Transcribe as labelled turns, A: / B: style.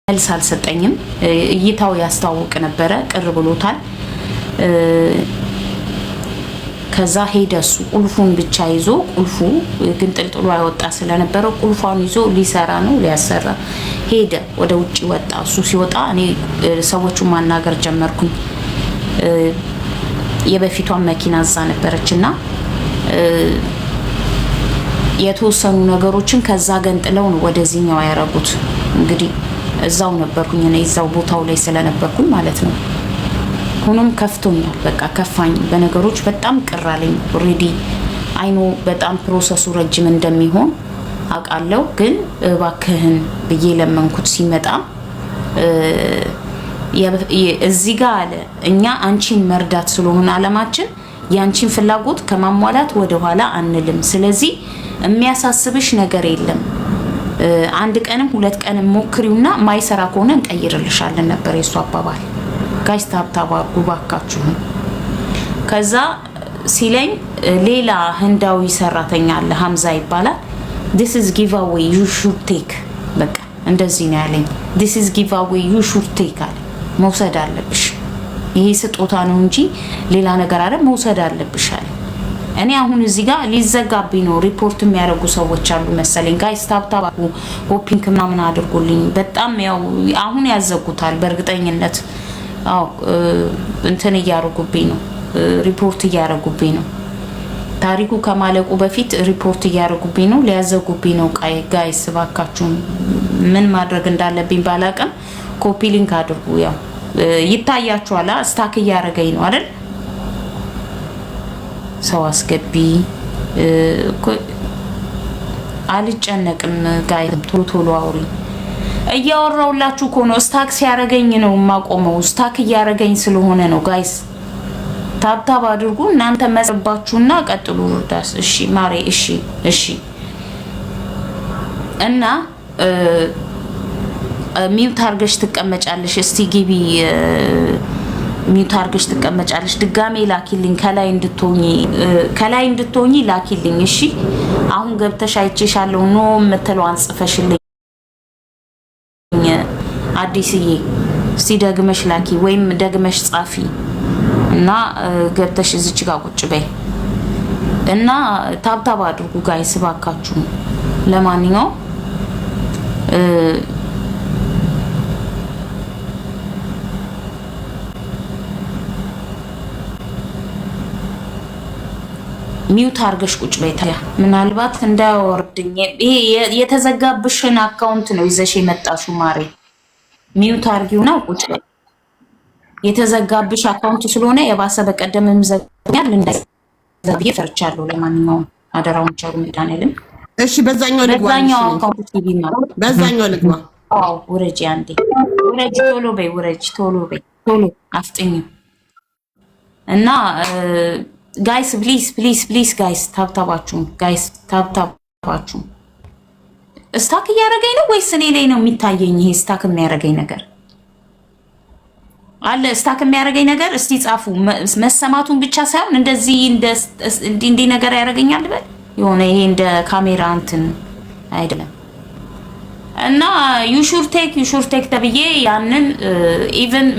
A: መልስ አልሰጠኝም። እይታው ያስታውቅ ነበረ፣ ቅር ብሎታል። ከዛ ሄደሱ ቁልፉን ብቻ ይዞ ቁልፉ ግን ጥልጥሎ ያወጣ ስለነበረ ቁልፏን ይዞ ሊሰራ ነው ሊያሰራ ሄደ። ወደ ውጪ ወጣ። እሱ ሲወጣ እኔ ሰዎቹን ማናገር ጀመርኩኝ። የበፊቷን መኪና እዛ ነበረችና የተወሰኑ ነገሮችን ከዛ ገንጥለው ነው ወደዚህኛው ያረጉት። እንግዲህ እዛው ነበርኩኝ እኔ እዛው ቦታው ላይ ስለነበርኩኝ ማለት ነው። ሆኖም ከፍቶኛል፣ በቃ ከፋኝ። በነገሮች በጣም ቅር አለኝ። ኦሬዲ አይኖ በጣም ፕሮሰሱ ረጅም እንደሚሆን አውቃለሁ። ግን እባክህን ብዬ ለመንኩት። ሲመጣ እዚህ ጋር አለ እኛ አንቺን መርዳት ስለሆነ አለማችን ያንቺን ፍላጎት ከማሟላት ወደ ኋላ አንልም። ስለዚህ የሚያሳስብሽ ነገር የለም። አንድ ቀንም ሁለት ቀንም ሞክሪውና ማይሰራ ከሆነ እንቀይርልሻለን ነበር የሱ አባባል። ጋይስ ታብታባ ጉባካችሁ። ከዛ ሲለኝ ሌላ ህንዳዊ ሰራተኛ አለ ሀምዛ ይባላል። this is giveaway you should take በቃ እንደዚህ ነው ያለኝ። this is giveaway you should take አለ። መውሰድ አለብሽ፣ ይሄ ስጦታ ነው እንጂ ሌላ ነገር አይደል፣ መውሰድ አለብሽ አለ። እኔ አሁን እዚህ ጋር ሊዘጋብኝ ነው። ሪፖርት የሚያደርጉ ሰዎች አሉ መሰለኝ። ጋይስ ታብታባ ሆፒንግ ምናምን አድርጎልኝ። በጣም ያው አሁን ያዘጉታል በእርግጠኝነት። አው እንትን እያረጉብኝ ነው፣ ሪፖርት እያረጉብኝ ነው። ታሪኩ ከማለቁ በፊት ሪፖርት እያረጉብኝ ነው፣ ሊያዘጉብኝ ነው። ጋይስ እባካችሁ ምን ማድረግ እንዳለብኝ ባላቀም ኮፒ ሊንክ አድርጉ። ያው ይታያችኋል፣ ስታክ እያረገኝ ነው አይደል? ሰው አስገቢ። አልጨነቅም ጋይስ፣ ቶሎ ቶሎ አውሪ። እያወራውላችሁ እኮ ነው። ስታክ ሲያረገኝ ነው ማቆመው። ስታክ እያረገኝ ስለሆነ ነው ጋይስ። ታብታብ አድርጉ እናንተ መስባችሁና ቀጥሉ። ርዳስ እሺ ማሬ እሺ እሺ። እና ሚውት አርገሽ ትቀመጫለሽ። እስቲ ግቢ ሚውት አርገሽ ትቀመጫለሽ። ድጋሜ ላኪልኝ ከላይ እንድትሆኚ ላኪልኝ። እሺ አሁን ገብተሽ አይቼሻለሁ ኖ የምትለው ጽፈሽልኝ አዲስዬ። እስቲ ደግመሽ ላኪ ወይም ደግመሽ ጻፊ እና ገብተሽ እዚች ጋር ቁጭ በይ እና ታብታብ አድርጉ ጋይስ እባካችሁ። ለማንኛውም ሚውት አርገሽ ቁጭ በይ። ታዲያ ምናልባት እንዳያወርድኝ ይሄ የተዘጋብሽን አካውንት ነው ይዘሽ የመጣሽው ማሬ። ሚውት አርጊውና ቁጭ በይ። የተዘጋብሽ አካውንት ስለሆነ የባሰ በቀደምም ዘግኛል እንዳይዘብዬ ፈርቻለሁ። ለማንኛውም አደራውን ቸሩ መድኃኒዓለም።
B: እሺ በዛኛው ልግባ።
A: በዛኛው አካውንት ቲቪ ነው።
B: በዛኛው ልግባ።
A: አዎ ውረጂ፣ አንዴ ውረጂ፣ ቶሎ በይ፣ ውረጂ፣ ቶሎ በይ፣ ቶሎ አፍጥኝ። እና ጋይስ ፕሊዝ ፕሊዝ ፕሊዝ ጋይስ ታብታባችሁ፣ ጋይስ ታብታባችሁ። ስታክ እያደረገኝ ነው ወይስ እኔ ላይ ነው የሚታየኝ? ይሄ ስታክ የሚያደርገኝ ነገር አለ። ስታክ የሚያደርገኝ ነገር እስቲ ጻፉ። መሰማቱን ብቻ ሳይሆን እንደዚህ እንደ ነገር ያደርገኛል በል የሆነ ይሄ እንደ ካሜራ እንትን አይደለም። እና ዩ ሹድ ቴክ ተብዬ ያንን ኢቭን